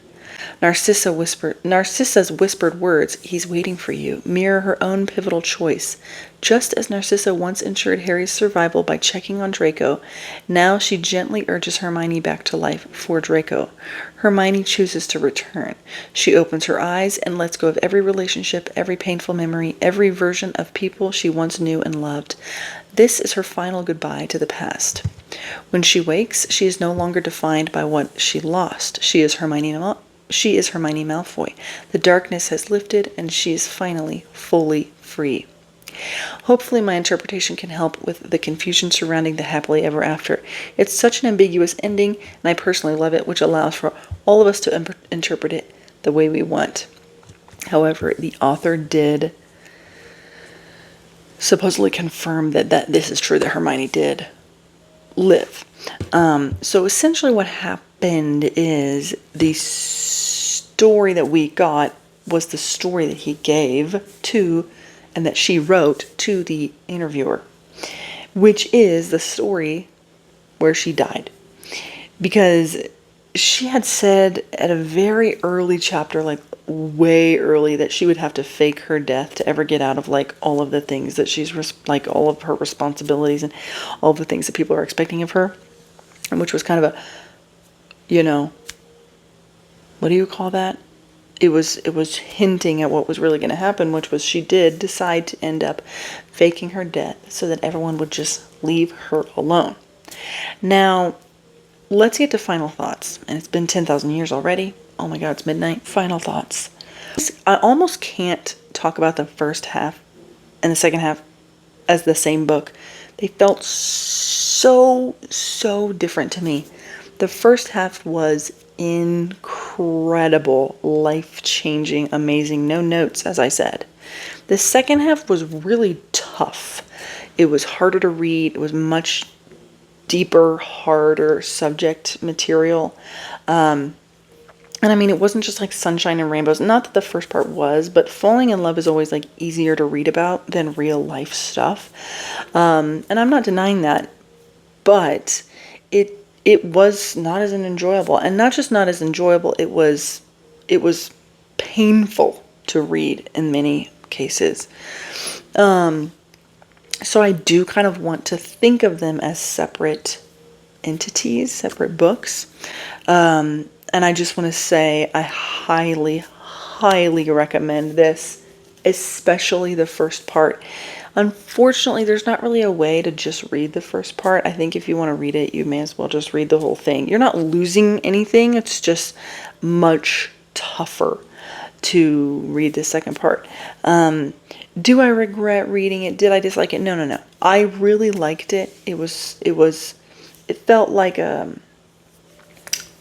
Narcissa's whispered words, he's waiting for you, mirror her own pivotal choice. Just as Narcissa once ensured Harry's survival by checking on Draco, now she gently urges Hermione back to life for Draco. Hermione chooses to return. She opens her eyes and lets go of every relationship, every painful memory, every version of people she once knew and loved. This is her final goodbye to the past. When she wakes, she is no longer defined by what she lost. She is Hermione Malfoy. The darkness has lifted, and she is finally fully free. Hopefully my interpretation can help with the confusion surrounding the happily ever after. It's such an ambiguous ending, and I personally love it, which allows for all of us to interpret it the way we want. However, the author did supposedly confirm that this is true, that Hermione did live. So essentially what happened is the story that we got was the story that he gave to, and that she wrote to the interviewer, which is the story where she died. Because she had said at a very early chapter, like way early that she would have to fake her death to ever get out of like all of the things that like all of her responsibilities and all of the things that people are expecting of her, and which was kind of a, you know, what do you call that? It was hinting at what was really going to happen, which was she did decide to end up faking her death so that everyone would just leave her alone. Now, let's get to final thoughts. And it's been 10,000 years already. Oh my God, it's midnight. Final thoughts. I almost can't talk about the first half and the second half as the same book. They felt so different to me. The first half was incredible, life-changing, amazing. No notes, as I said. The second half was really tough. It was harder to read. It was much deeper, harder subject material. And I mean, it wasn't just like sunshine and rainbows. Not that the first part was, but falling in love is always like easier to read about than real life stuff. And I'm not denying that, but it was not as enjoyable, and not just not as enjoyable. It was painful to read in many cases. So I do kind of want to think of them as separate entities, separate books. And I just want to say I highly recommend this, especially the first part. Unfortunately, there's not really a way to just read the first part. I think if you want to read it, you may as well just read the whole thing. You're not losing anything. It's just much tougher to read the second part. Do I regret reading it? Did I dislike it? No. I really liked it. It felt like a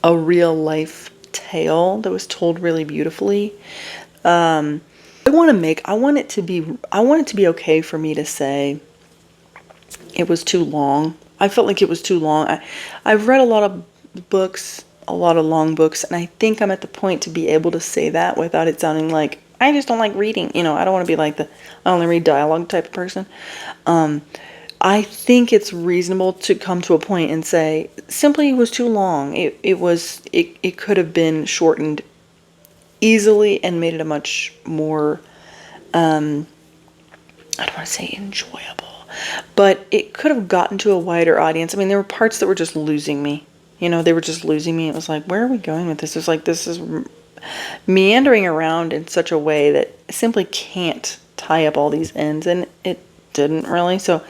real life tale that was told really beautifully. I want it to be okay for me to say it was too long. I felt like it was too long. I've read a lot of books, a lot of long books, and I think I'm at the point to be able to say that without it sounding like I just don't like reading. I don't want to be like I only read dialogue type of person. I think it's reasonable to come to a point and say simply it was too long. It could have been shortened easily and made it a much more I don't want to say enjoyable, but it could have gotten to a wider audience. I mean, there were parts that were just losing me. They were just losing me. It was like, where are we going with this? It's like this is meandering around in such a way that simply can't tie up all these ends, and it didn't really. So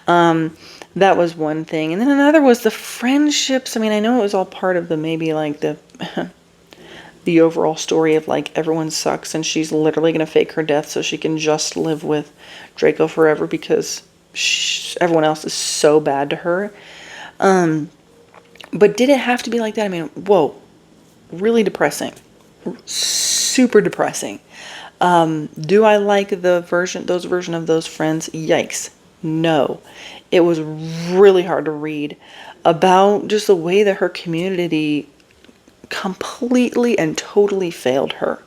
that was one thing. And then another was the friendships. I mean, I know it was all part of maybe like the the overall story of like everyone sucks and she's literally going to fake her death so she can just live with Draco forever because everyone else is so bad to her. But did it have to be like that? I mean, whoa, really depressing. Super depressing. Do I like those version of those friends? Yikes. No. It was really hard to read about just the way that her community completely and totally failed her.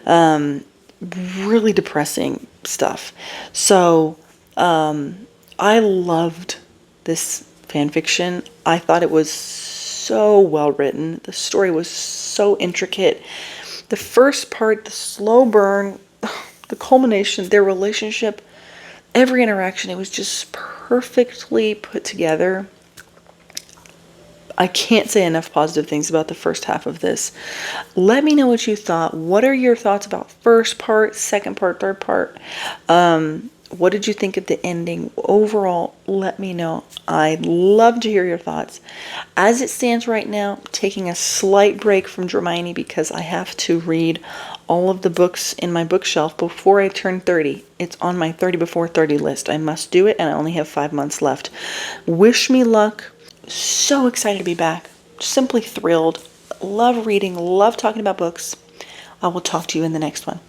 Really depressing stuff. So, I loved this fan fiction. I thought it was so well written. The story was so intricate. The first part, the slow burn, the culmination, their relationship, every interaction, it was just perfectly put together. I can't say enough positive things about the first half of this. Let me know what you thought. What are your thoughts about first part, second part, third part? What did you think of the ending? Overall, let me know. I'd love to hear your thoughts. As it stands right now, taking a slight break from Hermione because I have to read all of the books in my bookshelf before I turn 30. It's on my 30 before 30 list. I must do it, and I only have 5 months left. Wish me luck. So excited to be back. Simply thrilled. Love reading. Love talking about books. I will talk to you in the next one.